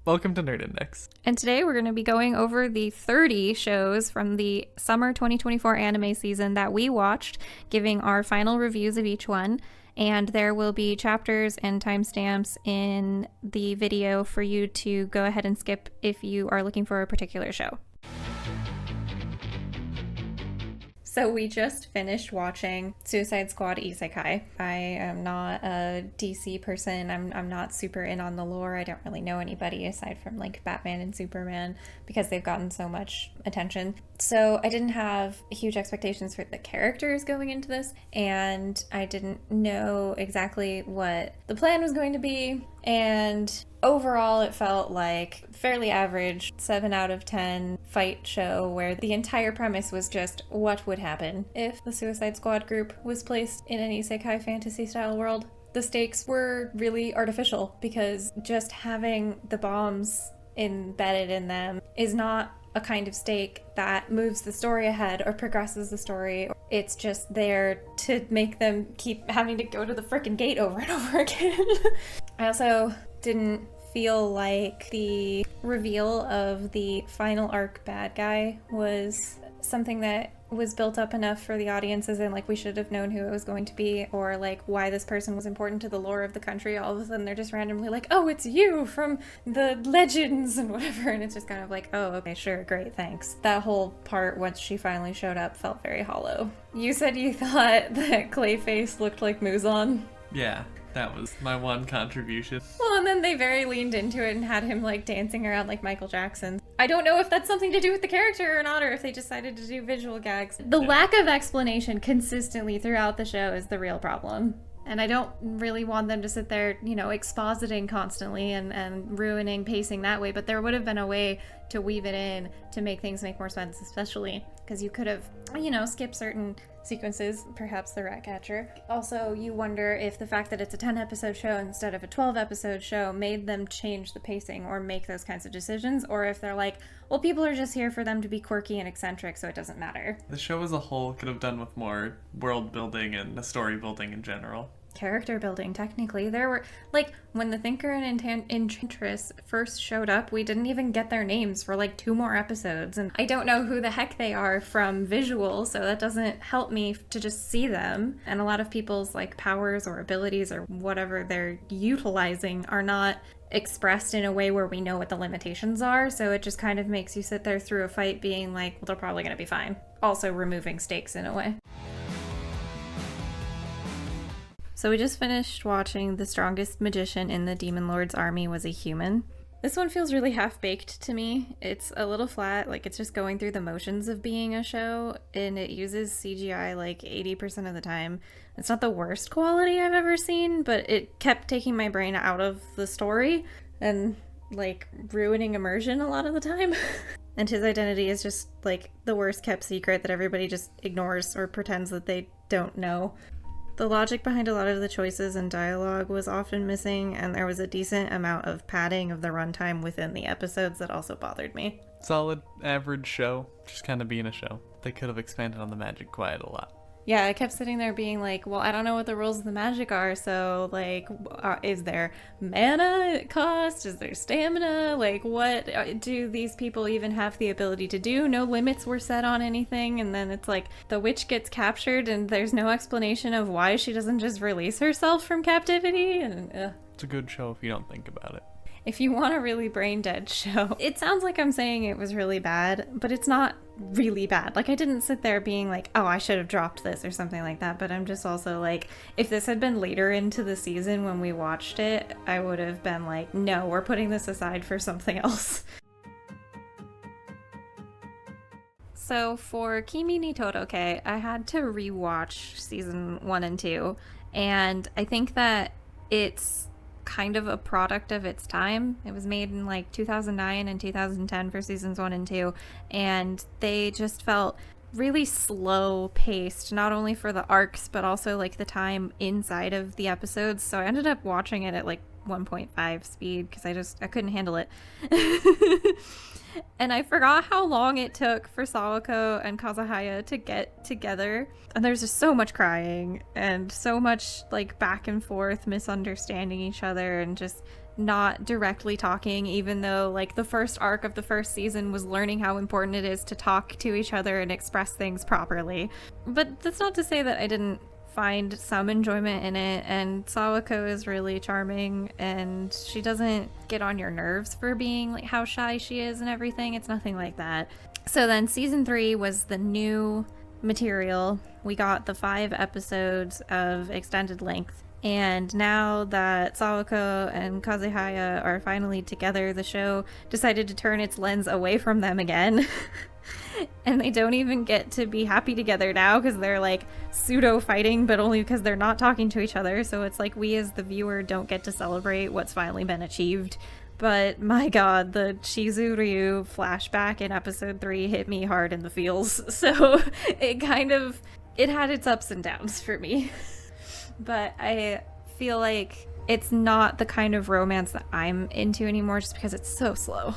Welcome to Nerd Index. And today we're going to be going over the 30 shows from the summer 2024 anime season that we watched, giving our final reviews of each one. And there will be chapters and timestamps in the video for you to go ahead and skip if you are looking for a particular show. So we just finished watching Suicide Squad Isekai. I am not a DC person. I'm not super in on the lore. I don't really know anybody aside from like Batman and Superman because they've gotten so much attention. So I didn't have huge expectations for the characters going into this, and I didn't know exactly what the plan was going to be. And overall, it felt like fairly average 7 out of 10 fight show where the entire premise was just what would happen if the Suicide Squad group was placed in an isekai fantasy style world. The stakes were really artificial because just having the bombs embedded in them is not a kind of stake that moves the story ahead or progresses the story. It's just there to make them keep having to go to the frickin' gate over and over again. I also didn't feel like the reveal of the final arc bad guy was something that was built up enough for the audiences, and like we should have known who it was going to be, or like why this person was important to the lore of the country. All of a sudden they're just randomly like, oh, it's you from the legends and whatever, and it's just kind of like, oh, okay, sure, great, thanks. That whole part once she finally showed up felt very hollow. You said you thought that Clayface looked like Muzan. Yeah, that was my one contribution. Well, and then they very leaned into it and had him like dancing around like Michael Jackson. I don't know if that's something to do with the character or not, or if they decided to do visual gags. The lack of explanation consistently throughout the show is the real problem. And I don't really want them to sit there, you know, expositing constantly and ruining pacing that way, but there would have been a way to weave it in to make things make more sense, especially because you could have, you know, skipped certain sequences, perhaps the rat catcher. Also, you wonder if the fact that it's a 10-episode show instead of a 12-episode show made them change the pacing or make those kinds of decisions, or if they're like, well, people are just here for them to be quirky and eccentric, so it doesn't matter. The show as a whole could have done with more world building and story building in general. Character building, technically. There were, like, when the Thinker and Enchantress first showed up, we didn't even get their names for like 2 more episodes, and I don't know who the heck they are from visual, so that doesn't help me to just see them. And a lot of people's like powers or abilities or whatever they're utilizing are not expressed in a way where we know what the limitations are, so it just kind of makes you sit there through a fight being like, well, they're probably gonna be fine. Also removing stakes in a way. So we just finished watching The Strongest Magician in the Demon Lord's Army Was a Human. This one feels really half-baked to me. It's a little flat, like it's just going through the motions of being a show, and it uses CGI like 80% of the time. It's not the worst quality I've ever seen, but it kept taking my brain out of the story and like ruining immersion a lot of the time. And his identity is just like the worst kept secret that everybody just ignores or pretends that they don't know. The logic behind a lot of the choices and dialogue was often missing, and there was a decent amount of padding of the runtime within the episodes that also bothered me. Solid, average show, just kind of being a show. They could have expanded on the magic quite a lot. Yeah, I kept sitting there being like, well, I don't know what the rules of the magic are, so, like, is there mana cost? Is there stamina? Like, what do these people even have the ability to do? No limits were set on anything, and then it's like, the witch gets captured, and there's no explanation of why she doesn't just release herself from captivity, and It's a good show if you don't think about it. If you want a really brain-dead show, it sounds like I'm saying it was really bad, but it's not really bad. Like, I didn't sit there being like, oh, I should have dropped this or something like that, but I'm just also like, if this had been later into the season when we watched it, I would have been like, no, we're putting this aside for something else. So for Kimi ni Todoke, I had to rewatch season 1 and 2, and I think that it's kind of a product of its time. It was made in like 2009 and 2010 for seasons 1 and 2, and they just felt really slow paced, not only for the arcs but also like the time inside of the episodes. So I ended up watching it at like 1.5 speed because I couldn't handle it. And I forgot how long it took for Sawako and Kazuhaya to get together. And there's just so much crying and so much like back and forth misunderstanding each other and just not directly talking, even though like the first arc of the first season was learning how important it is to talk to each other and express things properly. But that's not to say that I didn't find some enjoyment in it, and Sawako is really charming, and she doesn't get on your nerves for being like how shy she is and everything. It's nothing like that. So then season 3 was the new material. We got the 5 episodes of extended length, and now that Sawako and Kazehaya are finally together, the show decided to turn its lens away from them again. And they don't even get to be happy together now because they're like pseudo fighting, but only because they're not talking to each other. So it's like we as the viewer don't get to celebrate what's finally been achieved. But my god, the Chizuryu flashback in episode 3 hit me hard in the feels. So it had its ups and downs for me. But I feel like it's not the kind of romance that I'm into anymore just because it's so slow.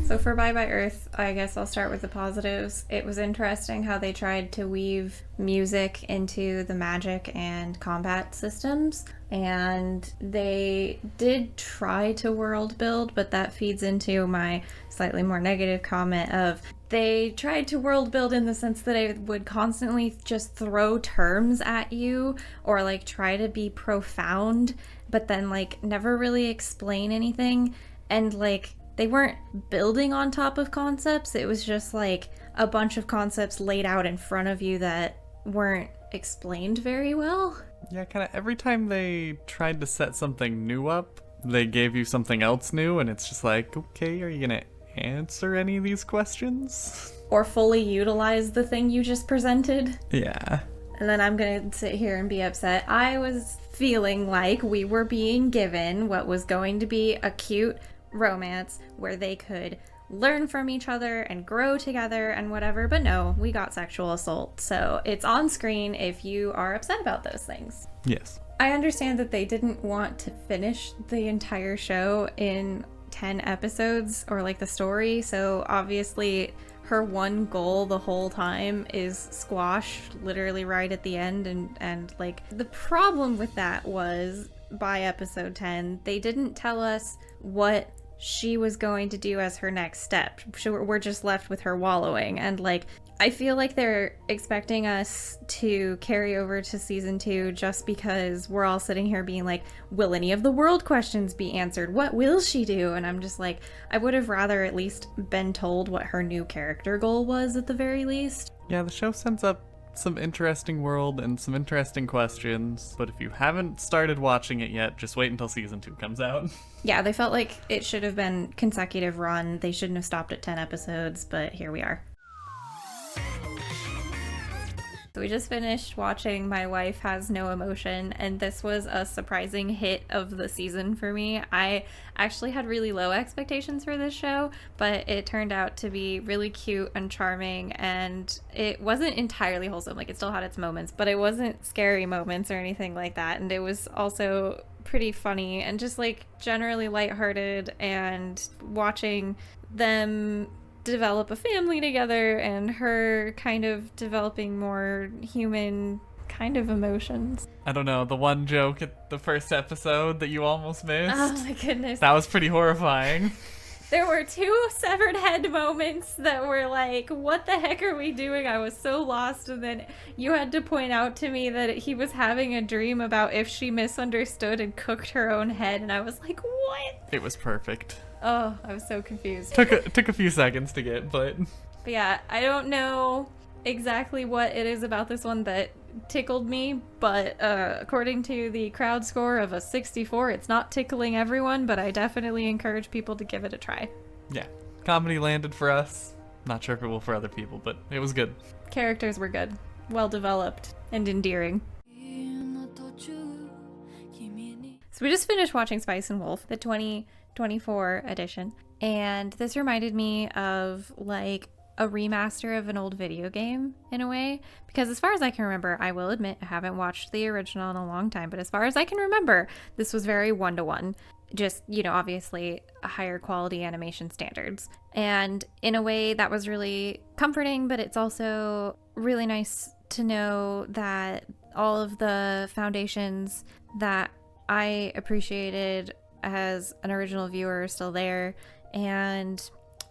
So for Bye Bye Earth, I guess I'll start with the positives. It was interesting how they tried to weave music into the magic and combat systems, and they did try to world build, but that feeds into my slightly more negative comment of they tried to world build in the sense that I would constantly just throw terms at you or like try to be profound, but then like never really explain anything, and like they weren't building on top of concepts. It was just like a bunch of concepts laid out in front of you that weren't explained very well. Yeah, kind of every time they tried to set something new up, they gave you something else new, and it's just like, okay, are you gonna answer any of these questions? Or fully utilize the thing you just presented. Yeah. And then I'm gonna sit here and be upset. I was feeling like we were being given what was going to be a cute romance where they could learn from each other and grow together and whatever, but no, we got sexual assault. So it's on screen if you are upset about those things. Yes. I understand that they didn't want to finish the entire show in 10 episodes or like the story, so obviously her one goal the whole time is squashed literally right at the end, and like the problem with that was by episode 10 they didn't tell us what she was going to do as her next step. We're just left with her wallowing, and like I feel like they're expecting us to carry over to season 2 just because we're all sitting here being like, will any of the world questions be answered? What will she do? And I'm just like, I would have rather at least been told what her new character goal was at the very least. Yeah, the show sends up some interesting world and some interesting questions, but if you haven't started watching it yet, just wait until season 2 comes out. Yeah, they felt like it should have been consecutive run. They shouldn't have stopped at 10 episodes, but here we are. So we just finished watching My Wife Has No Emotion, and this was a surprising hit of the season for me. I actually had really low expectations for this show, but it turned out to be really cute and charming, and it wasn't entirely wholesome. Like, it still had its moments, but it wasn't scary moments or anything like that, and it was also pretty funny and just like generally lighthearted, and watching them develop a family together and her kind of developing more human kind of emotions. I don't know, the one joke at the first episode that you almost missed. Oh my goodness. That was pretty horrifying. There were 2 severed head moments that were like, what the heck are we doing? I was so lost, and then you had to point out to me that he was having a dream about if she misunderstood and cooked her own head, and I was like, what? It was perfect. Oh, I was so confused. Took a few seconds to get, but yeah, I don't know exactly what it is about this one that tickled me, but according to the crowd score of a 64, it's not tickling everyone, but I definitely encourage people to give it a try. Yeah, comedy landed for us. Not sure if it will for other people, but it was good. Characters were good, well developed, and endearing. So we just finished watching Spice and Wolf, the 2024 edition, and this reminded me of like a remaster of an old video game in a way, because as far as I can remember, I will admit I haven't watched the original in a long time, but as far as I can remember, this was very one-to-one, just, you know, obviously a higher quality animation standards, and in a way that was really comforting, but it's also really nice to know that all of the foundations that I appreciated as an original viewer are still there. And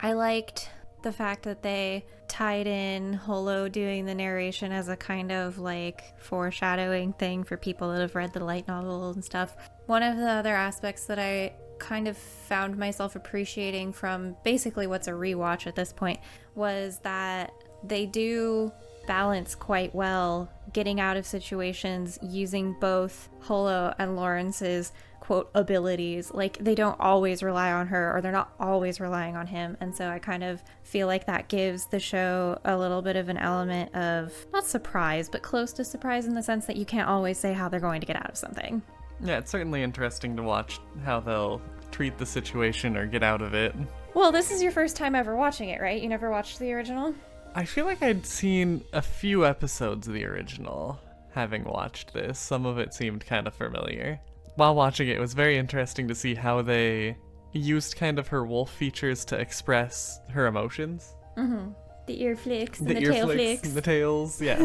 I liked the fact that they tied in Holo doing the narration as a kind of like foreshadowing thing for people that have read the light novel and stuff. One of the other aspects that I kind of found myself appreciating from basically what's a rewatch at this point was that they do balance quite well getting out of situations using both Holo and Lawrence's quote abilities. Like, they don't always rely on her, or they're not always relying on him, and so I kind of feel like that gives the show a little bit of an element of not surprise, but close to surprise, in the sense that you can't always say how they're going to get out of something. Yeah, it's certainly interesting to watch how they'll treat the situation or get out of it. Well, this is your first time ever watching it, right? You never watched the original? I feel like I'd seen a few episodes of the original, having watched this. Some of it seemed kind of familiar. While watching it, it was very interesting to see how they used kind of her wolf features to express her emotions. Mm-hmm. The ear flicks and the ear tail flicks flicks. and the tails, yeah.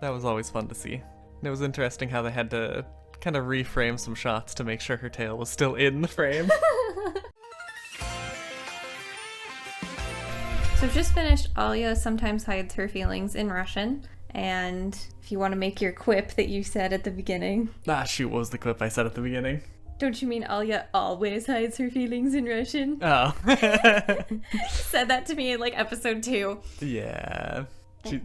That was always fun to see. And it was interesting how they had to kind of reframe some shots to make sure her tail was still in the frame. So I've just finished Alya Sometimes Hides Her Feelings in Russian, and if you want to make your quip that you said at the beginning. Ah, shoot, what was the clip I said at the beginning? Don't you mean Alya always hides her feelings in Russian? Oh. Said that to me in like episode 2. Yeah.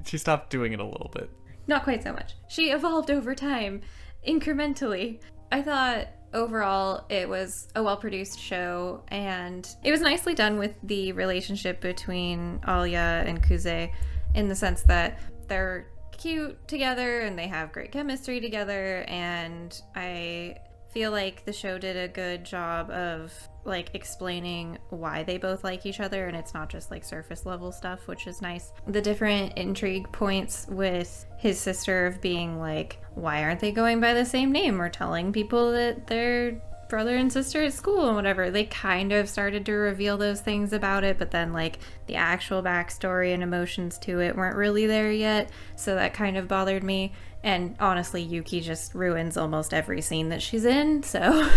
She stopped doing it a little bit. Not quite so much. She evolved over time, incrementally. I thought overall it was a well-produced show, and it was nicely done with the relationship between Alya and Kuze, in the sense that they're cute together and they have great chemistry together, and I feel like the show did a good job of like explaining why they both like each other, and it's not just like surface level stuff, which is nice. The different intrigue points with his sister of being like, why aren't they going by the same name, or telling people that they're brother and sister at school and whatever, they kind of started to reveal those things about it, but then like the actual backstory and emotions to it weren't really there yet, so that kind of bothered me. And honestly, Yuki just ruins almost every scene that she's in, so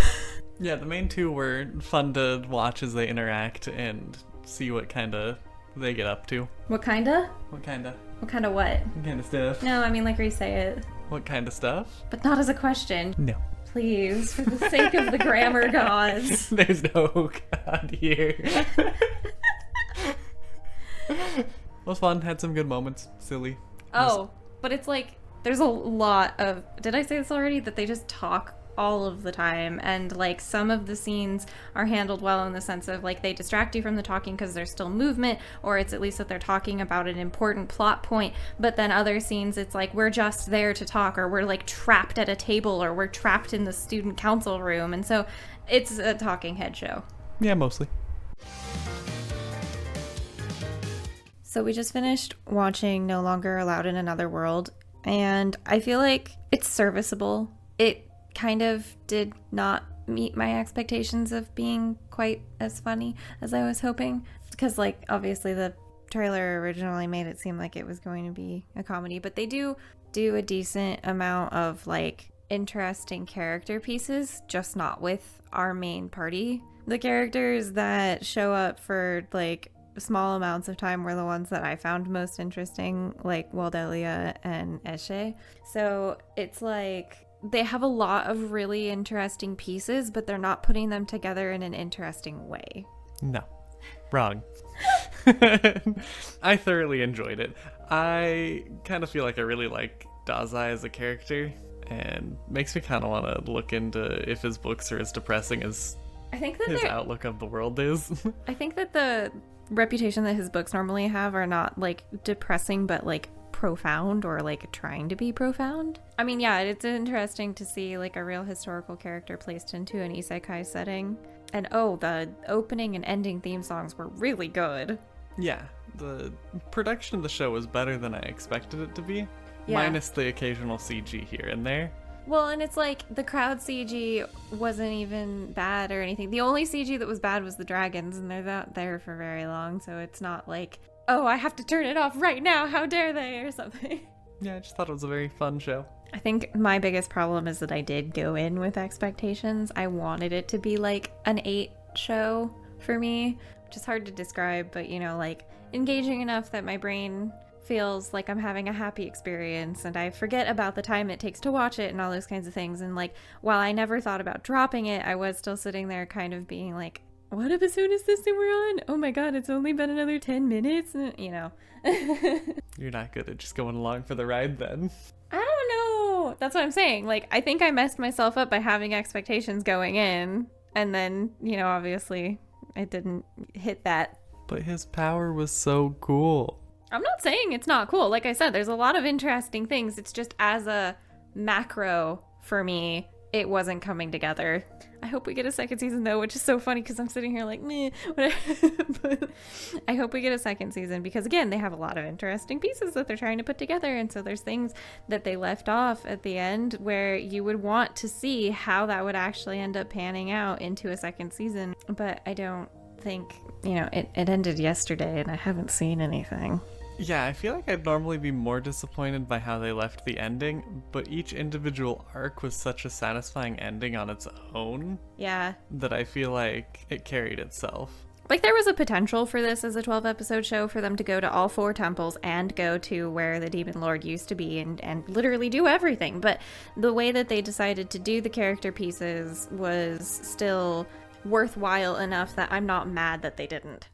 yeah, the main two were fun to watch as they interact and see what kind of they get up to. What kinda? What kinda? What kind of what? What kind of stuff? No, I mean like re-say it. What kind of stuff? But not as a question. No. Please, for the sake of the grammar gods. There's no god here. It was fun, had some good moments. Silly. Oh, but it's like, there's a lot of, did I say this already? That they just talk all of the time, and like some of the scenes are handled well in the sense of like they distract you from the talking because there's still movement, or it's at least that they're talking about an important plot point, but then other scenes it's like we're just there to talk, or we're like trapped at a table, or we're trapped in the student council room, and so it's a talking head show. Yeah, mostly. So we just finished watching No Longer Allowed in Another World, and I feel like it's serviceable. It kind of did not meet my expectations of being quite as funny as I was hoping, because like obviously the trailer originally made it seem like it was going to be a comedy, but they do a decent amount of like interesting character pieces, just not with our main party. The characters that show up for like small amounts of time were the ones that I found most interesting, like Dahlia and Eshe. So it's like they have a lot of really interesting pieces, but they're not putting them together in an interesting way. No. Wrong. I thoroughly enjoyed it. I kind of feel like I really like Dazai as a character, and makes me kind of want to look into if his books are as depressing as I think that his outlook of the world is. I think that the reputation that his books normally have are not like depressing, but like profound, or like trying to be profound. I mean, yeah, it's interesting to see like a real historical character placed into an isekai setting. And oh, the opening and ending theme songs were really good. Yeah, the production of the show was better than I expected it to be, minus the occasional CG here and there. Well, and it's like the crowd CG wasn't even bad or anything. The only CG that was bad was the dragons, and they're not there for very long, so it's not like, oh, I have to turn it off right now, how dare they, or something. Yeah, I just thought it was a very fun show. I think my biggest problem is that I did go in with expectations. I wanted it to be like an 8 show for me, which is hard to describe, but like engaging enough that my brain feels like I'm having a happy experience and I forget about the time it takes to watch it and all those kinds of things. And like, while I never thought about dropping it, I was still sitting there kind of being like, what episode is this that we're on? Oh my god, it's only been another 10 minutes, You're not good at just going along for the ride then. I don't know. That's what I'm saying. Like, I think I messed myself up by having expectations going in, and then, obviously it didn't hit that. But his power was so cool. I'm not saying it's not cool. Like I said, there's a lot of interesting things. It's just as a macro for me, it wasn't coming together. I hope we get a second season though, which is so funny because I'm sitting here like, meh, whatever. But I hope we get a second season because, again, they have a lot of interesting pieces that they're trying to put together. And so there's things that they left off at the end where you would want to see how that would actually end up panning out into a second season. But I don't think, it ended yesterday and I haven't seen anything. Yeah, I feel like I'd normally be more disappointed by how they left the ending, but each individual arc was such a satisfying ending on its own. Yeah. That I feel like it carried itself. Like, there was a potential for this as a 12-episode show for them to go to all 4 temples and go to where the Demon Lord used to be and literally do everything. But the way that they decided to do the character pieces was still worthwhile enough that I'm not mad that they didn't.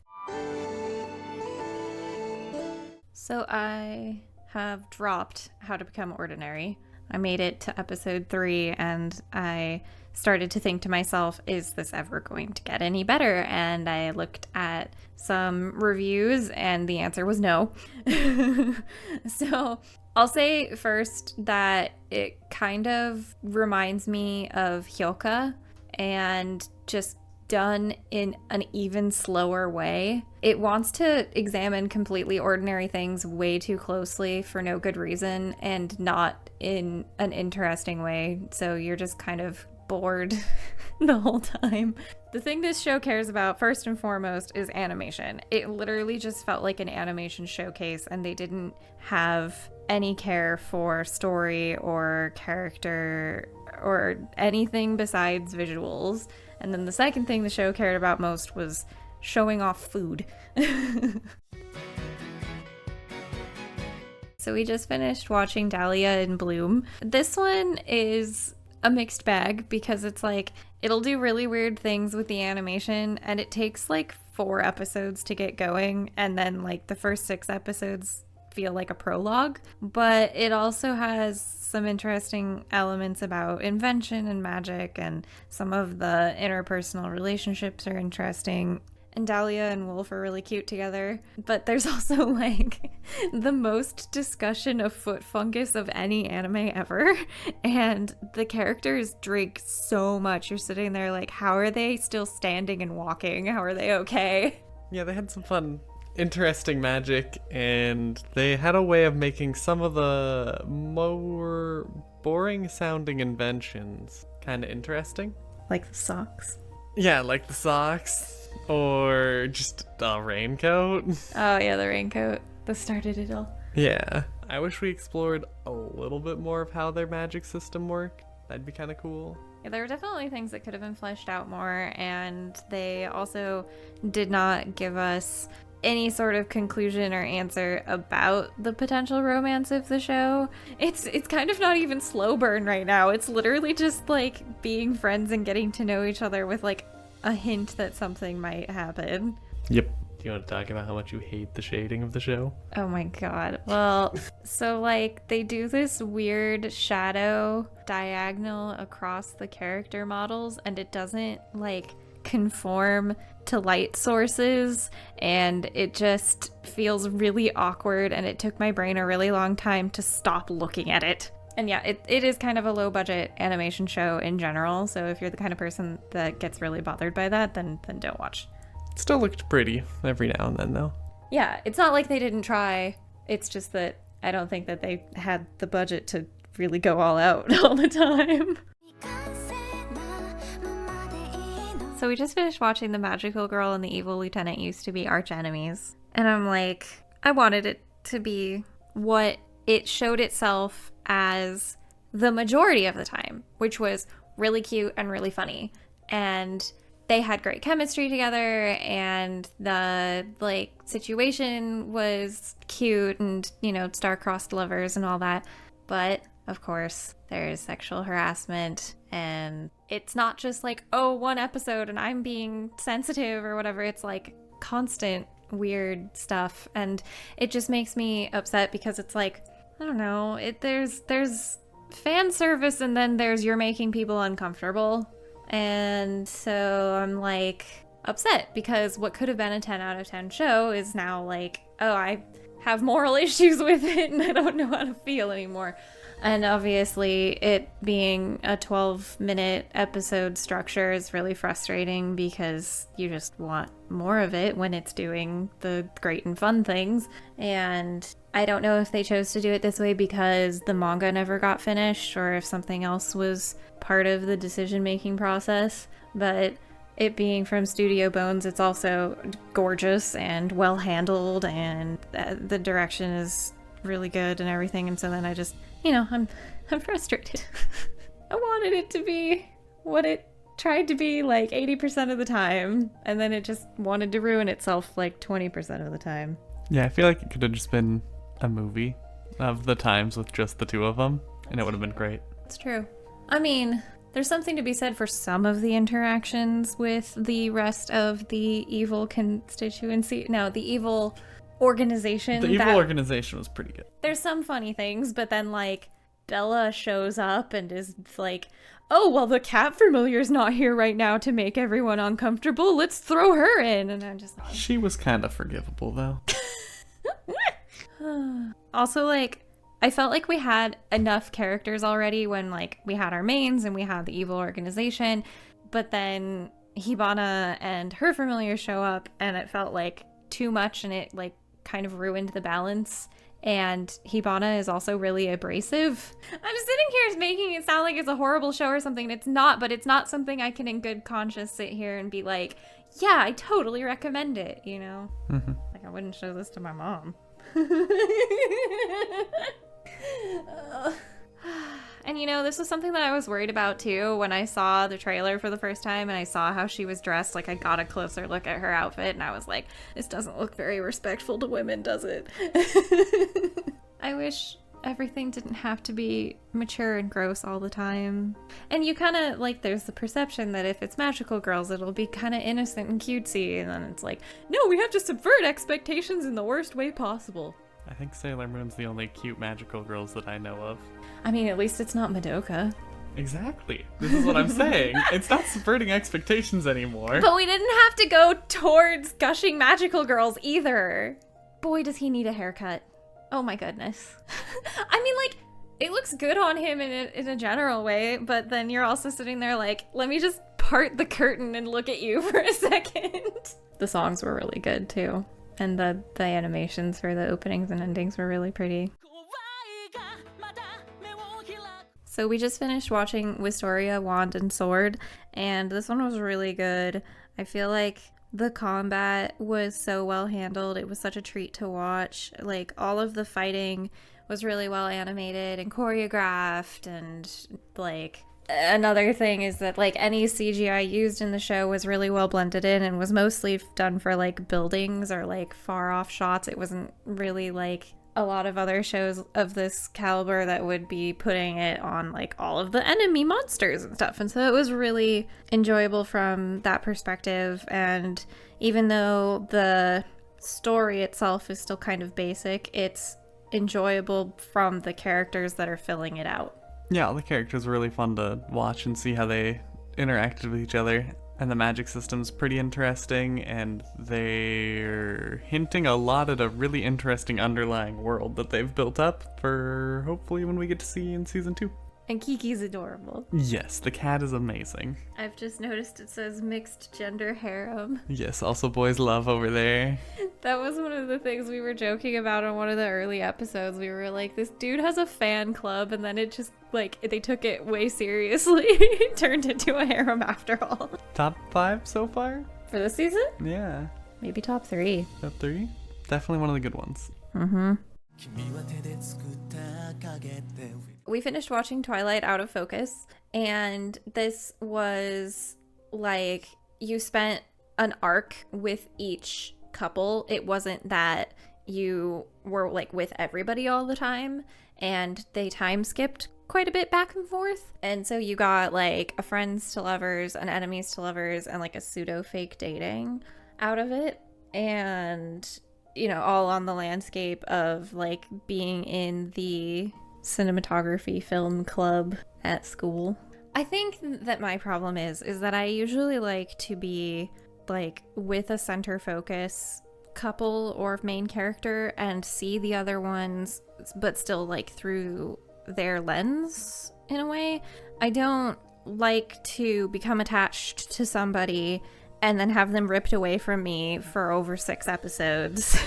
So I have dropped How to Become Ordinary. I made it to episode 3 and I started to think to myself, is this ever going to get any better? And I looked at some reviews and the answer was no. So I'll say first that it kind of reminds me of Hyoka and just done in an even slower way. It wants to examine completely ordinary things way too closely for no good reason and not in an interesting way. So you're just kind of bored the whole time. The thing this show cares about first and foremost is animation. It literally just felt like an animation showcase and they didn't have any care for story or character or anything besides visuals. And then the second thing the show cared about most was showing off food. So we just finished watching Dahlia in Bloom. This one is a mixed bag because it's like, it'll do really weird things with the animation and it takes like 4 episodes to get going. And then like the first 6 episodes feel like a prologue, but it also has some interesting elements about invention and magic, and some of the interpersonal relationships are interesting. And Dahlia and Wolf are really cute together, but there's also like the most discussion of foot fungus of any anime ever, and the characters drink so much. You're sitting there like, how are they still standing and walking? How are they okay? Yeah, they had some fun interesting magic, and they had a way of making some of the more boring sounding inventions kind of interesting. Like the socks? Yeah, like the socks. Or just a raincoat. Oh yeah, the raincoat. That started it all. Yeah. I wish we explored a little bit more of how their magic system worked. That'd be kind of cool. Yeah, there were definitely things that could have been fleshed out more, and they also did not give us any sort of conclusion or answer about the potential romance of the show. It's kind of not even slow burn right now. It's literally just like being friends and getting to know each other with like a hint that something might happen. Yep. Do you want to talk about how much you hate the shading of the show? Oh my god. Well, so like they do this weird shadow diagonal across the character models and it doesn't like conform to light sources, and it just feels really awkward, and it took my brain a really long time to stop looking at it. And yeah, it is kind of a low budget animation show in general, so if you're the kind of person that gets really bothered by that, then don't watch. It still looked pretty every now and then though. Yeah, it's not like they didn't try, it's just that I don't think that they had the budget to really go all out all the time. So we just finished watching The Magical Girl and the Evil Lieutenant Used to Be Archenemies. And I'm like, I wanted it to be what it showed itself as the majority of the time, which was really cute and really funny. And they had great chemistry together, and the like situation was cute, and star-crossed lovers and all that. But of course, there's sexual harassment, and it's not just like, oh, one episode and I'm being sensitive or whatever. It's like constant weird stuff, and it just makes me upset because it's like, I don't know, there's fan service, and then there's you're making people uncomfortable. And so I'm like upset because what could have been a 10 out of 10 show is now like, oh, I have moral issues with it and I don't know how to feel anymore. And obviously it being a 12-minute episode structure is really frustrating because you just want more of it when it's doing the great and fun things. And I don't know if they chose to do it this way because the manga never got finished or if something else was part of the decision-making process. But it being from Studio Bones, it's also gorgeous and well-handled, and the direction is really good and everything. And so then I just, I'm frustrated. I wanted it to be what it tried to be like 80% of the time, and then it just wanted to ruin itself like 20% of the time. Yeah, I feel like it could have just been a movie of the times with just the two of them, and it would have been great. It's true. I mean, there's something to be said for some of the interactions with the rest of the evil constituency. No, the evil organization. The evil organization was pretty good. There's some funny things, but then like Bella shows up and is like, oh, well, the cat familiar's not here right now to make everyone uncomfortable. Let's throw her in. And I'm just like... She was kind of forgivable, though. Also, like, I felt like we had enough characters already when, like, we had our mains and we had the evil organization. But then Hibana and her familiar show up, and it felt like too much, and it, like, kind of ruined the balance. And Hibana is also really abrasive. I'm sitting here making it sound like it's a horrible show or something, and it's not, but it's not something I can in good conscience sit here and be like, yeah, I totally recommend it, Mm-hmm. Like, I wouldn't show this to my mom. And this was something that I was worried about too when I saw the trailer for the first time and I saw how she was dressed. Like, I got a closer look at her outfit and I was like, this doesn't look very respectful to women, does it? I wish everything didn't have to be mature and gross all the time. And you kind of, like, there's the perception that if it's magical girls, it'll be kind of innocent and cutesy. And then it's like, no, we have to subvert expectations in the worst way possible. I think Sailor Moon's the only cute magical girls that I know of. I mean, at least it's not Madoka. Exactly. This is what I'm saying. It's not subverting expectations anymore. But we didn't have to go towards gushing magical girls either. Boy, does he need a haircut. Oh my goodness. I mean, like, it looks good on him in a general way, but then you're also sitting there like, let me just part the curtain and look at you for a second. The songs were really good too. And the animations for the openings and endings were really pretty. So we just finished watching Wistoria, Wand and Sword, and this one was really good. I feel like the combat was so well handled. It was such a treat to watch. Like, all of the fighting was really well animated and choreographed, and like, another thing is that like any CGI used in the show was really well blended in and was mostly done for like buildings or like far off shots. It wasn't really like a lot of other shows of this caliber that would be putting it on like all of the enemy monsters and stuff. And so it was really enjoyable from that perspective. And even though the story itself is still kind of basic, it's enjoyable from the characters that are filling it out. Yeah, all the characters were really fun to watch and see how they interacted with each other. And the magic system's pretty interesting, and they're hinting a lot at a really interesting underlying world that they've built up for hopefully when we get to see in season 2. And Kiki's adorable. Yes, the cat is amazing. I've just noticed it says mixed gender harem. Yes, also boys love over there. That was one of the things we were joking about on one of the early episodes. We were like, this dude has a fan club, and then it just, like, they took it way seriously. It turned into a harem after all. Top 5 so far? For this season? Yeah. Maybe top 3. Top 3? Definitely one of the good ones. Mm-hmm. We finished watching Twilight Out of Focus, and this was like you spent an arc with each couple. It wasn't that you were like with everybody all the time, and they time skipped quite a bit back and forth. And so you got like a friends to lovers, an enemies to lovers, and like a pseudo fake dating out of it. And, you know, all on the landscape of like being in the cinematography film club at school. I think that my problem is that I usually like to be like with a center focus couple or main character and see the other ones, but still like through their lens in a way. I don't like to become attached to somebody and then have them ripped away from me for over 6 episodes.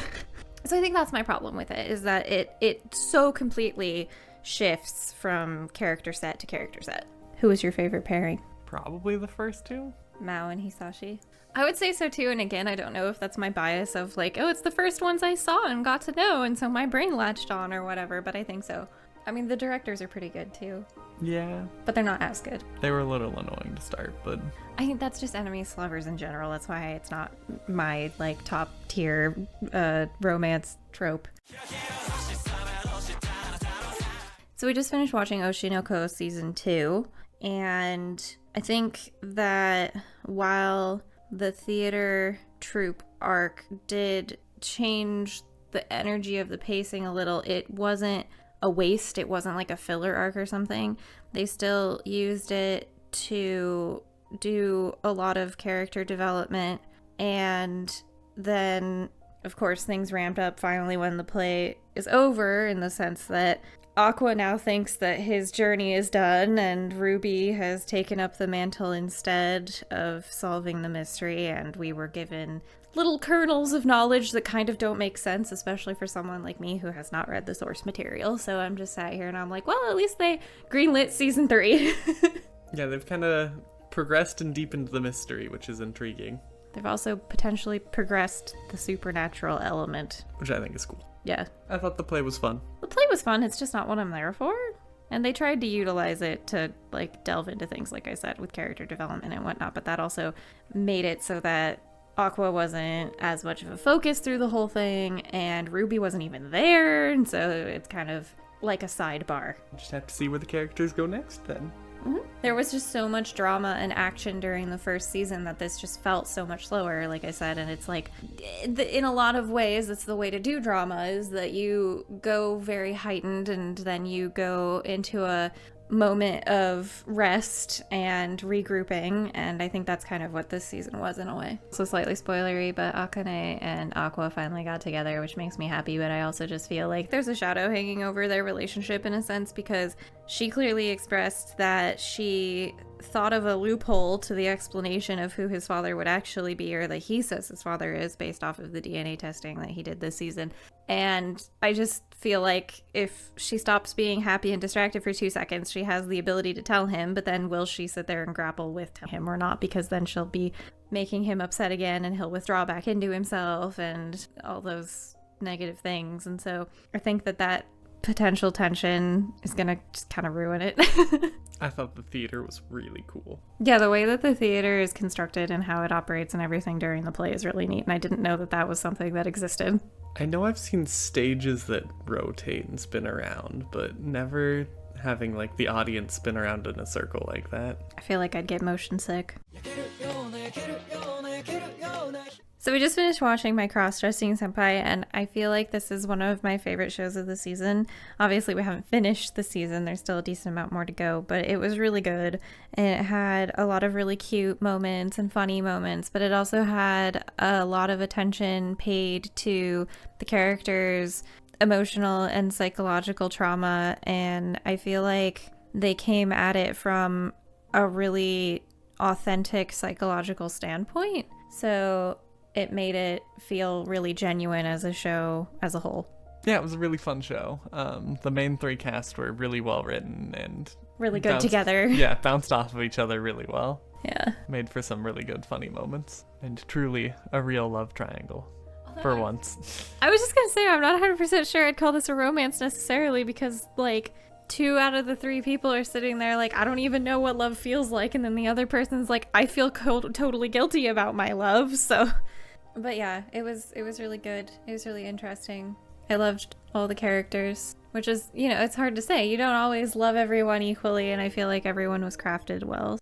So I think that's my problem with it, is that it so completely shifts from character set to character set. Who was your favorite pairing? Probably the first two. Mao and Hisashi. I would say so too, and again, I don't know if that's my bias of like, oh, it's the first ones I saw and got to know, and so my brain latched on or whatever, but I think so. I mean, the directors are pretty good too. Yeah. But they're not as good. They were a little annoying to start, but... I think that's just enemies to lovers in general. That's why it's not my, like, top tier romance trope. So we just finished watching Oshinoko Season 2, and I think that while the theater troupe arc did change the energy of the pacing a little, it wasn't a waste. It wasn't like a filler arc or something. They still used it to do a lot of character development, and then of course things ramped up finally when the play is over, in the sense that Aqua now thinks that his journey is done and Ruby has taken up the mantle instead of solving the mystery, and we were given little kernels of knowledge that kind of don't make sense, especially for someone like me who has not read the source material. So I'm just sat here and I'm like, well, at least they greenlit season 3. Yeah, they've kind of progressed and deepened the mystery, which is intriguing. They've also potentially progressed the supernatural element, which I think is cool. Yeah. I thought the play was fun. The play was fun, it's just not what I'm there for. And they tried to utilize it to, like, delve into things, like I said, with character development and whatnot, but that also made it so that Aqua wasn't as much of a focus through the whole thing, and Ruby wasn't even there, and so it's kind of like a sidebar. Just have to see where the characters go next, then. Mm-hmm. There was just so much drama and action during the first season that this just felt so much slower, like I said, and it's like, in a lot of ways, that's the way to do drama, is that you go very heightened and then you go into a moment of rest and regrouping, and I think that's kind of what this season was in a way. So slightly spoilery, but Akane and Aqua finally got together, which makes me happy, but I also just feel like there's a shadow hanging over their relationship in a sense, because she clearly expressed that she thought of a loophole to the explanation of who his father would actually be, or that he says his father is, based off of the DNA testing that he did this season. And I just feel like if she stops being happy and distracted for 2 seconds, she has the ability to tell him, but then will she sit there and grapple with him or not? Because then she'll be making him upset again and he'll withdraw back into himself and all those negative things. And so I think that potential tension is gonna just kind of ruin it. I thought the theater was really cool. Yeah, the way that the theater is constructed and how it operates and everything during the play is really neat, and I didn't know that was something that existed. I know I've seen stages that rotate and spin around, but never having like the audience spin around in a circle like that. I feel like I'd get motion sick. So we just finished watching My Crossdressing Senpai, and I feel like this is one of my favorite shows of the season. Obviously, we haven't finished the season. There's still a decent amount more to go, but it was really good. And it had a lot of really cute moments and funny moments, but it also had a lot of attention paid to the characters' emotional and psychological trauma, and I feel like they came at it from a really authentic psychological standpoint. So it made it feel really genuine as a show as a whole. Yeah, it was a really fun show. The main 3 casts were really well written and really good together. Yeah, bounced off of each other really well. Yeah. Made for some really good funny moments. And truly a real love triangle. for once. I was just gonna say, I'm not 100% sure I'd call this a romance necessarily, because, like, 2 out of the 3 people are sitting there like, I don't even know what love feels like, and then the other person's like, I feel totally guilty about my love, so... But yeah, it was really good. It was really interesting. I loved all the characters, which is, you know, it's hard to say. You don't always love everyone equally, and I feel like everyone was crafted well.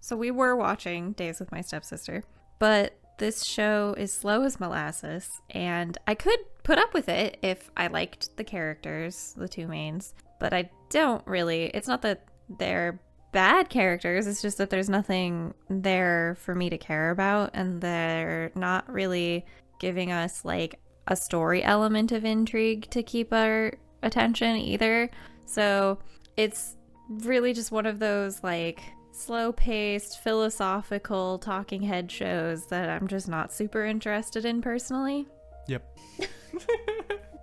So we were watching Days with My Stepsister, but this show is slow as molasses, and I could put up with it if I liked the characters, the 2 mains, but I don't really. It's not that they're bad characters, it's just that there's nothing there for me to care about, and they're not really giving us, like, a story element of intrigue to keep our attention either. So it's really just one of those, like, slow-paced, philosophical talking head shows that I'm just not super interested in personally. Yep.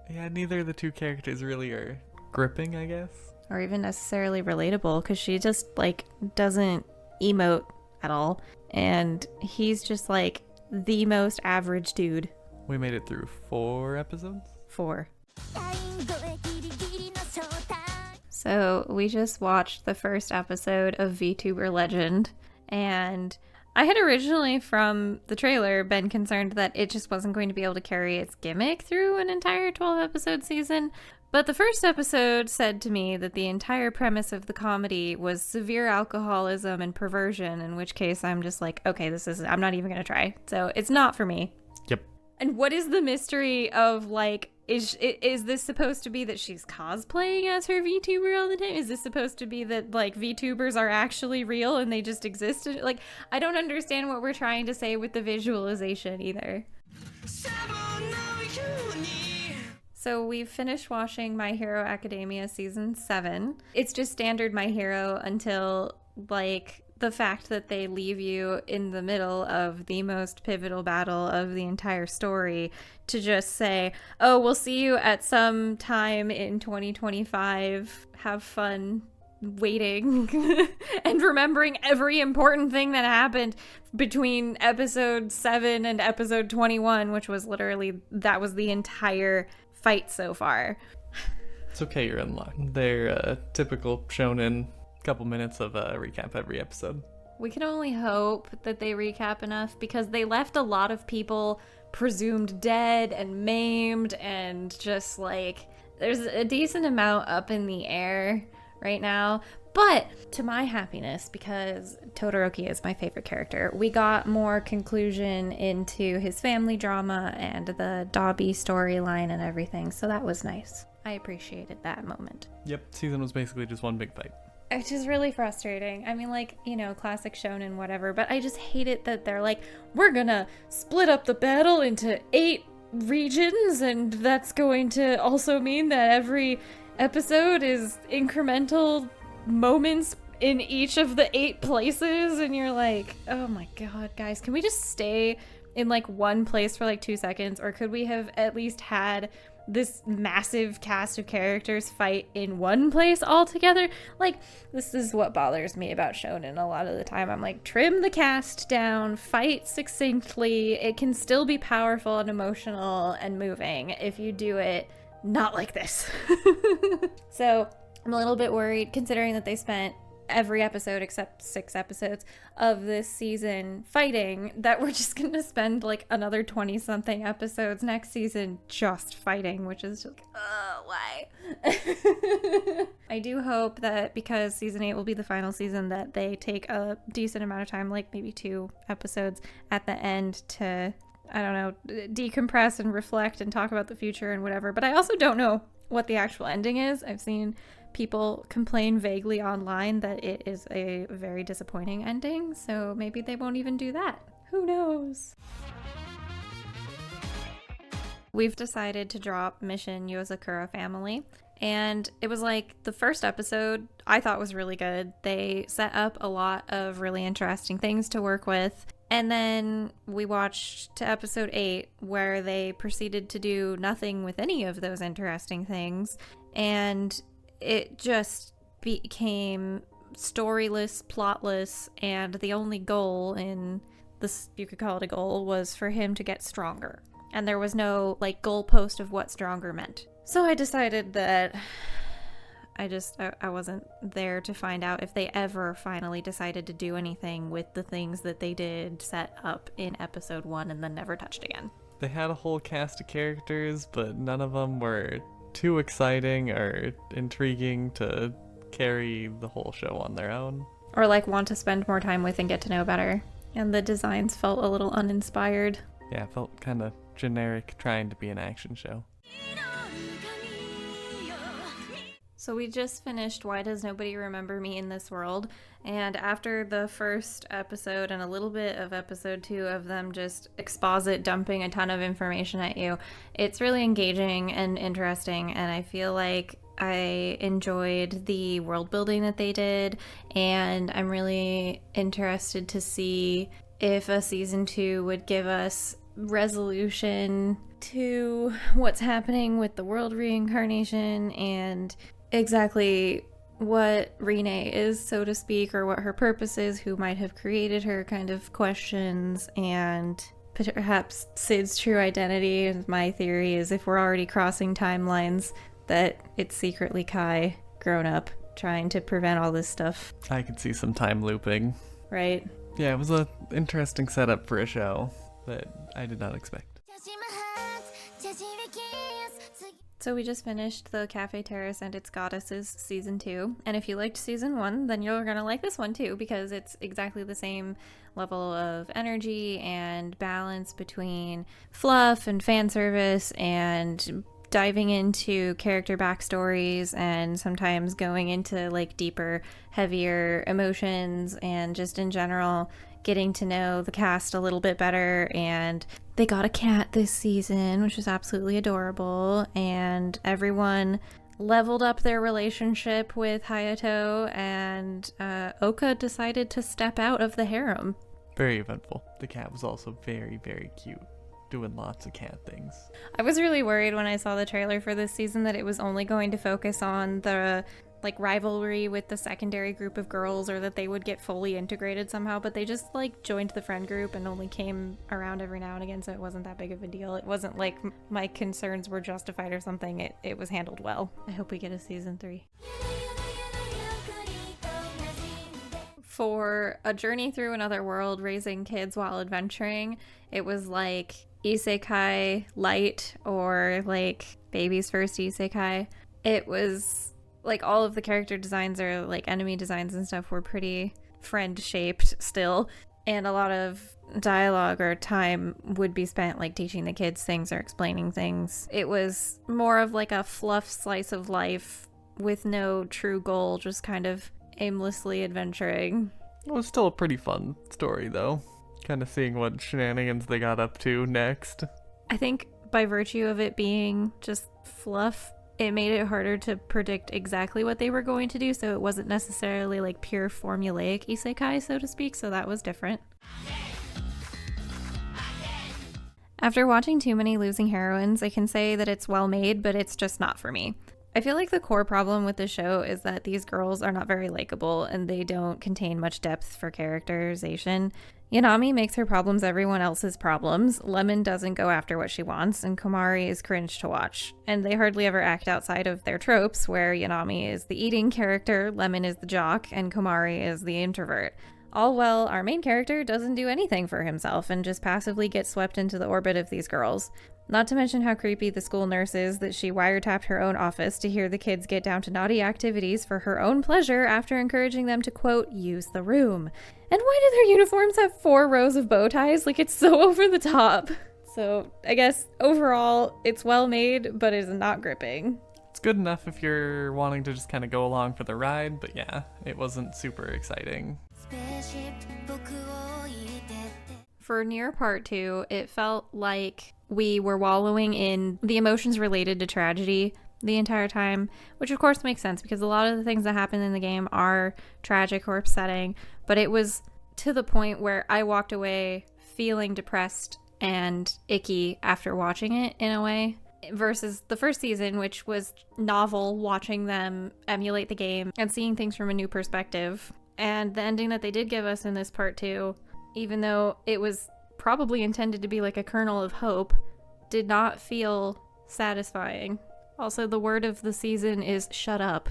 Yeah, neither of the 2 characters really are gripping, I guess. Or even necessarily relatable, because she just, like, doesn't emote at all. And he's just, like, the most average dude. We made it through 4 episodes? 4. So we just watched the first episode of VTuber Legend, and I had originally, from the trailer, been concerned that it just wasn't going to be able to carry its gimmick through an entire 12-episode season. But the first episode said to me that the entire premise of the comedy was severe alcoholism and perversion, in which case I'm just like, okay, I'm not even going to try. So it's not for me. Yep. And what is the mystery of, like, is this supposed to be that she's cosplaying as her VTuber all the time? Is this supposed to be that, like, VTubers are actually real and they just exist? Like, I don't understand what we're trying to say with the visualization either. So we've finished watching My Hero Academia Season 7. It's just standard My Hero until, like, the fact that they leave you in the middle of the most pivotal battle of the entire story to just say, oh, we'll see you at some time in 2025. Have fun waiting and remembering every important thing that happened between episode 7 and episode 21, which was literally, that was the entire fight so far. It's okay, you're in luck. They're typical shonen. Couple minutes of a recap every episode. We can only hope that they recap enough, because they left a lot of people presumed dead and maimed, and just, like, there's a decent amount up in the air right now. But to my happiness, because Todoroki is my favorite character, we got more conclusion into his family drama and the Dobby storyline and everything, so that was nice. I appreciated that moment. Yep, season was basically just one big fight. Which is really frustrating. I mean, like, you know, classic shonen, whatever, but I just hate it that they're like, we're gonna split up the battle into 8 regions, and that's going to also mean that every episode is incremental moments in each of the 8 places, and you're like, oh my god, guys, can we just stay in, like, one place for, like, 2 seconds, or could we have at least had this massive cast of characters fight in one place all together? Like, this is what bothers me about shonen a lot of the time. I'm like, trim the cast down, fight succinctly. It can still be powerful and emotional and moving if you do it not like this. So I'm a little bit worried, considering that they spent every episode except 6 episodes of this season fighting, that we're just gonna spend like another 20 something episodes next season just fighting, which is just like, why? I do hope that, because season 8 will be the final season, that they take a decent amount of time, like maybe 2 episodes at the end, to, I don't know, decompress and reflect and talk about the future and whatever. But I also don't know what the actual ending is. I've seen people complain vaguely online that it is a very disappointing ending, so maybe they won't even do that. Who knows? We've decided to drop Mission Yozakura Family, and it was like the first episode I thought was really good. They set up a lot of really interesting things to work with, and then we watched to episode 8, where they proceeded to do nothing with any of those interesting things, and it just became storyless, plotless, and the only goal in this, you could call it a goal, was for him to get stronger. And there was no like goalpost of what stronger meant. So I decided that I wasn't there to find out if they ever finally decided to do anything with the things that they did set up in episode 1 and then never touched again. They had a whole cast of characters, but none of them were too exciting or intriguing to carry the whole show on their own. Or like want to spend more time with and get to know better. And the designs felt a little uninspired. Yeah, it felt kind of generic trying to be an action show. So we just finished Why Does Nobody Remember Me in This World? And after the first episode and a little bit of episode 2 of them just exposit dumping a ton of information at you, it's really engaging and interesting, and I feel like I enjoyed the world building that they did, and I'm really interested to see if a season 2 would give us resolution to what's happening with the world reincarnation and exactly what Rine is, so to speak, or what her purpose is, who might have created her kind of questions, and perhaps Sid's true identity. And my theory is if we're already crossing timelines, that it's secretly Kai, grown up, trying to prevent all this stuff. I could see some time looping. Right? Yeah, it was an interesting setup for a show that I did not expect. So we just finished the Café, Terrace, and its Goddesses season 2, and if you liked season 1, then you're gonna like this one too, because it's exactly the same level of energy and balance between fluff and fan service and diving into character backstories and sometimes going into like deeper, heavier emotions, and just in general getting to know the cast a little bit better. And they got a cat this season, which is absolutely adorable, and everyone leveled up their relationship with Hayato, and Oka decided to step out of the harem. Very eventful. The cat was also very, very cute, doing lots of cat things. I was really worried when I saw the trailer for this season that it was only going to focus on the like rivalry with the secondary group of girls, or that they would get fully integrated somehow, but they just like joined the friend group and only came around every now and again, so it wasn't that big of a deal. It wasn't like my concerns were justified or something. It was handled well. I hope we get a season 3. For a journey through another world raising kids while adventuring, it was like Isekai light, or like baby's first Isekai. It was like all of the character designs, or like enemy designs and stuff, were pretty friend shaped still, and a lot of dialogue or time would be spent like teaching the kids things or explaining things. It was more of like a fluff slice of life with no true goal, just kind of aimlessly adventuring. It was still a pretty fun story though, kind of seeing what shenanigans they got up to next. I think by virtue of it being just fluff, it made it harder to predict exactly what they were going to do, so it wasn't necessarily like pure formulaic isekai, so to speak, so that was different. After watching too many losing heroines, I can say that it's well made, but it's just not for me. I feel like the core problem with the show is that these girls are not very likable, and they don't contain much depth for characterization. Yanami makes her problems everyone else's problems, Lemon doesn't go after what she wants, and Komari is cringe to watch. And they hardly ever act outside of their tropes, where Yanami is the eating character, Lemon is the jock, and Komari is the introvert. All while our main character doesn't do anything for himself and just passively gets swept into the orbit of these girls. Not to mention how creepy the school nurse is, that she wiretapped her own office to hear the kids get down to naughty activities for her own pleasure after encouraging them to, quote, use the room. And why do their uniforms have 4 rows of bow ties? Like, it's so over the top. So I guess overall it's well made, but it is not gripping. It's good enough if you're wanting to just kind of go along for the ride, but yeah, it wasn't super exciting. For Nier Part 2, it felt like we were wallowing in the emotions related to tragedy the entire time, which of course makes sense because a lot of the things that happen in the game are tragic or upsetting, but it was to the point where I walked away feeling depressed and icky after watching it in a way, versus the first season, which was novel, watching them emulate the game and seeing things from a new perspective. And the ending that they did give us in this part 2 even though it was probably intended to be like a kernel of hope, did not feel satisfying. Also, the word of the season is shut up.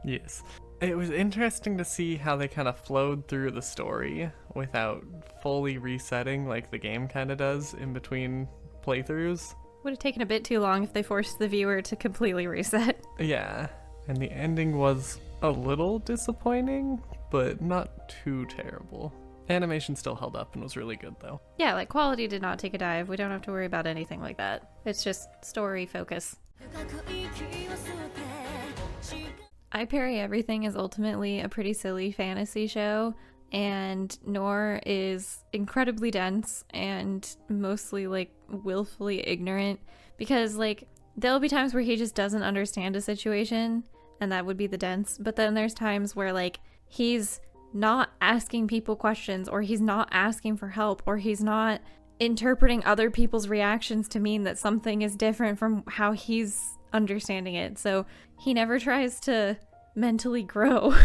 Yes. It was interesting to see how they kind of flowed through the story without fully resetting like the game kind of does in between playthroughs. Would have taken a bit too long if they forced the viewer to completely reset. Yeah, and the ending was a little disappointing, but not too terrible. Animation still held up and was really good though. Yeah, like quality did not take a dive. We don't have to worry about anything like that. It's just story focus. Parry Everything is ultimately a pretty silly fantasy show, and Noor is incredibly dense and mostly like willfully ignorant, because like there'll be times where he just doesn't understand a situation, and that would be the dense, but then there's times where like he's not asking people questions, or he's not asking for help, or he's not interpreting other people's reactions to mean that something is different from how he's understanding it. So he never tries to mentally grow.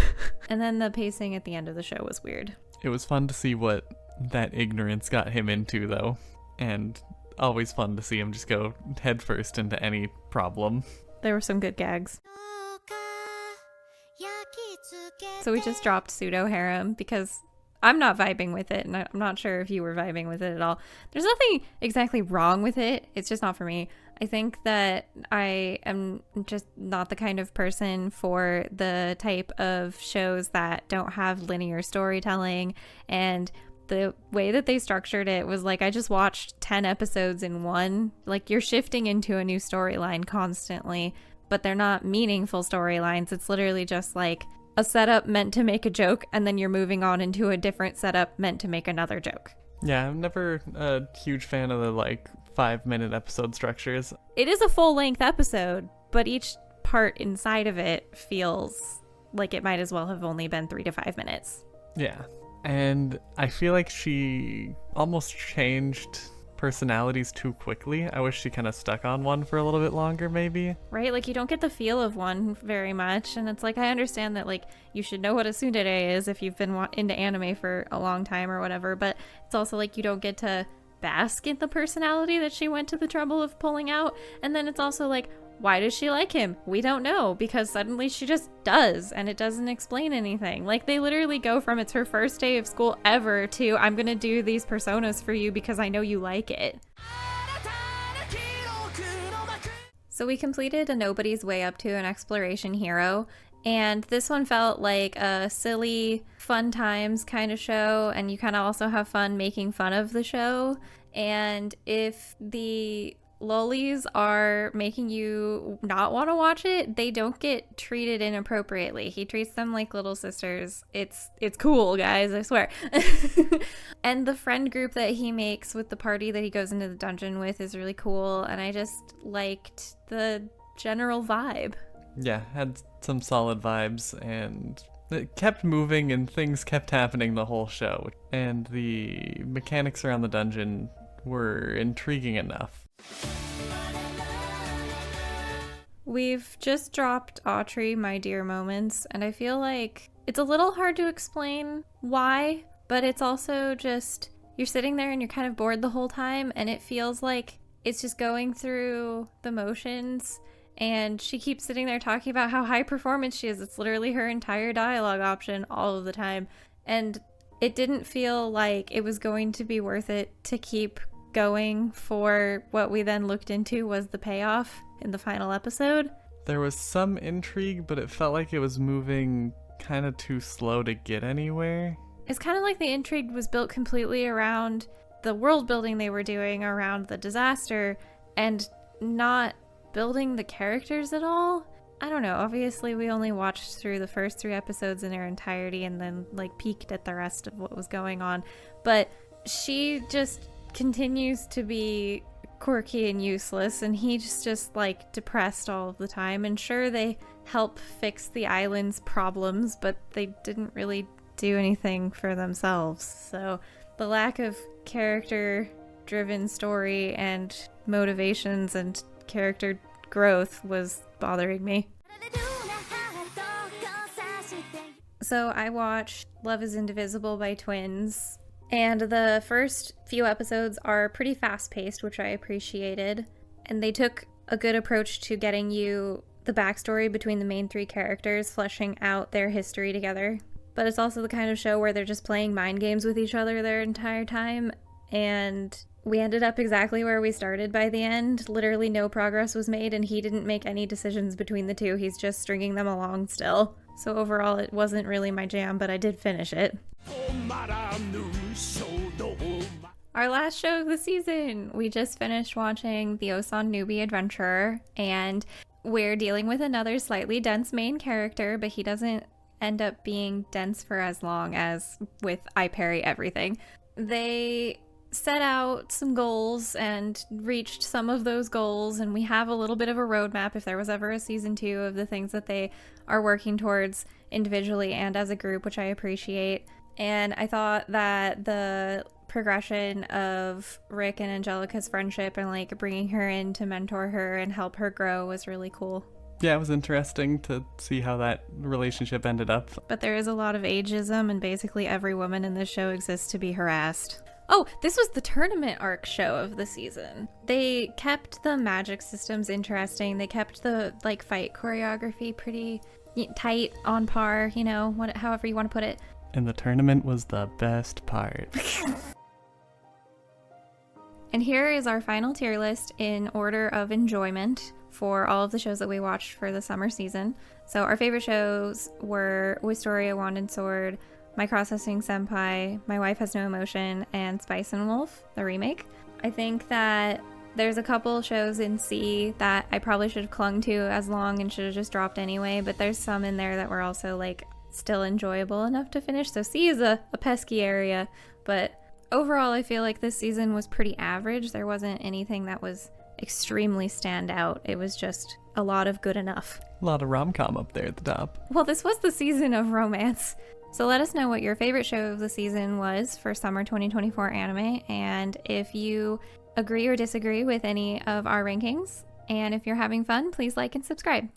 And then the pacing at the end of the show was weird. It was fun to see what that ignorance got him into though, and always fun to see him just go headfirst into any problem. There were some good gags. So we just dropped Pseudo Harem because I'm not vibing with it, and I'm not sure if you were vibing with it at all. There's nothing exactly wrong with it. It's just not for me. I think that I am just not the kind of person for the type of shows that don't have linear storytelling, and the way that they structured it was like I just watched 10 episodes in one. Like, you're shifting into a new storyline constantly, but they're not meaningful storylines. It's literally just like a setup meant to make a joke, and then you're moving on into a different setup meant to make another joke. Yeah, I'm never a huge fan of the like 5-minute episode structures. It is a full-length episode, but each part inside of it feels like it might as well have only been 3 to 5 minutes. Yeah, and I feel like she almost changed personalities too quickly. I wish she kind of stuck on one for a little bit longer, maybe. Right? Like, you don't get the feel of one very much, and it's like, I understand that, like, you should know what a tsundere is if you've been into anime for a long time or whatever, but it's also like you don't get to bask in the personality that she went to the trouble of pulling out. And then it's also like, why does she like him? We don't know, because suddenly she just does, and it doesn't explain anything. Like, they literally go from it's her first day of school ever to I'm gonna do these personas for you because I know you like it. So we completed a Nobody's Way Up to an Exploration Hero, and this one felt like a silly, fun times kind of show, and you kind of also have fun making fun of the show. And if the lollies are making you not want to watch it, they don't get treated inappropriately. He treats them like little sisters. It's cool, guys, I swear. And the friend group that he makes with the party that he goes into the dungeon with is really cool, and I just liked the general vibe. Yeah, had some solid vibes, and it kept moving and things kept happening the whole show, and the mechanics around the dungeon were intriguing enough. We've just dropped ATRI, My Dear Moments, and I feel like it's a little hard to explain why, but it's also just, you're sitting there and you're kind of bored the whole time, and it feels like it's just going through the motions, and she keeps sitting there talking about how high performance she is. It's literally her entire dialogue option all of the time, and it didn't feel like it was going to be worth it to keep going for what we then looked into was the payoff in the final episode. There was some intrigue, but it felt like it was moving kind of too slow to get anywhere. It's kind of like the intrigue was built completely around the world building they were doing around the disaster and not building the characters at all. I don't know. Obviously, we only watched through the first 3 episodes in their entirety and then like peeked at the rest of what was going on. But she just continues to be quirky and useless, and he's just like depressed all of the time. And sure, they help fix the island's problems, but they didn't really do anything for themselves. So the lack of character driven story and motivations and character growth was bothering me. So I watched Love is Indivisible by Twins, And the first few episodes are pretty fast-paced, which I appreciated. And they took a good approach to getting you the backstory between the main three characters, fleshing out their history together. But it's also the kind of show where they're just playing mind games with each other their entire time. And we ended up exactly where we started by the end. Literally no progress was made, and he didn't make any decisions between the two. He's just stringing them along still. So overall, it wasn't really my jam, but I did finish it. Our last show of the season, we just finished watching the Ossan Newbie Adventurer, and we're dealing with another slightly dense main character, but he doesn't end up being dense for as long as with I Parry Everything. They set out some goals and reached some of those goals, and we have a little bit of a roadmap if there was ever a season 2 of the things that they are working towards individually and as a group, which I appreciate. And I thought that the progression of Rick and Angelica's friendship and like bringing her in to mentor her and help her grow was really cool. Yeah, it was interesting to see how that relationship ended up. But there is a lot of ageism, and basically every woman in this show exists to be harassed. Oh, this was the tournament arc show of the season. They kept the magic systems interesting. They kept the like fight choreography pretty tight, on par, you know, however you want to put it. And the tournament was the best part. And here is our final tier list in order of enjoyment for all of the shows that we watched for the summer season. So our favorite shows were Wistoria, Wand and Sword, My Crossdressing Senpai, My Wife Has No Emotion, and Spice and Wolf, the remake. I think that there's a couple shows in C that I probably should have clung to as long and should have just dropped anyway, but there's some in there that were also like still enjoyable enough to finish. So C is a pesky area, but overall I feel like this season was pretty average. There wasn't anything that was extremely stand out. It was just a lot of good enough. A lot of rom-com up there at the top. Well, this was the season of romance. So let us know what your favorite show of the season was for summer 2024 anime, and if you agree or disagree with any of our rankings. And if you're having fun, please like and subscribe.